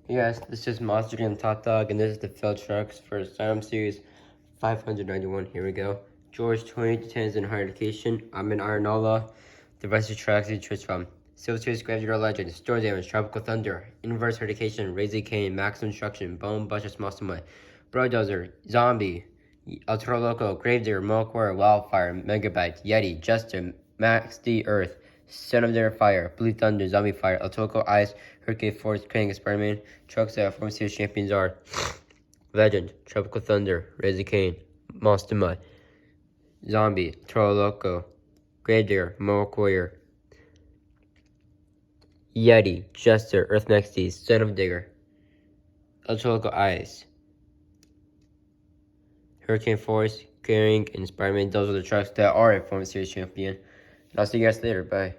Yes, this is Monster Jam Top Dog, and this is the Field Trucks for Asylum Series 591. Here we go. George 20 to 10 is in higher education. I'm in Arnola. The rest of the tracks you choose from. Civil Series Graveyard Legend, Storm Damage, Tropical Thunder, Inverse Education, Raising Cane, Max Instruction, Bone Buster Small Summit, Brodozer, Zombie, Ultra Loco, Gravedigger, Milkware, Wildfire, Megabyte, Yeti, Jester, Max D Earth, Son of Their Fire, Blue Thunder, Zombie Fire, Otoko Ice, Hurricane Force, Krang, Spider-Man, Trucks that former series champions are Legend, Tropical Thunder, Raising Cane, Monster Mud, Zombie, Toro Loco, Gravedigger, Mohawk Warrior, Yeti, Jester, Earth Max D, Son of Digger, Ultra Loco Ice, Hurricane Force, Krang, and Spider-Man. Those are the trucks that are a former series champion. And I'll see you guys later. Bye.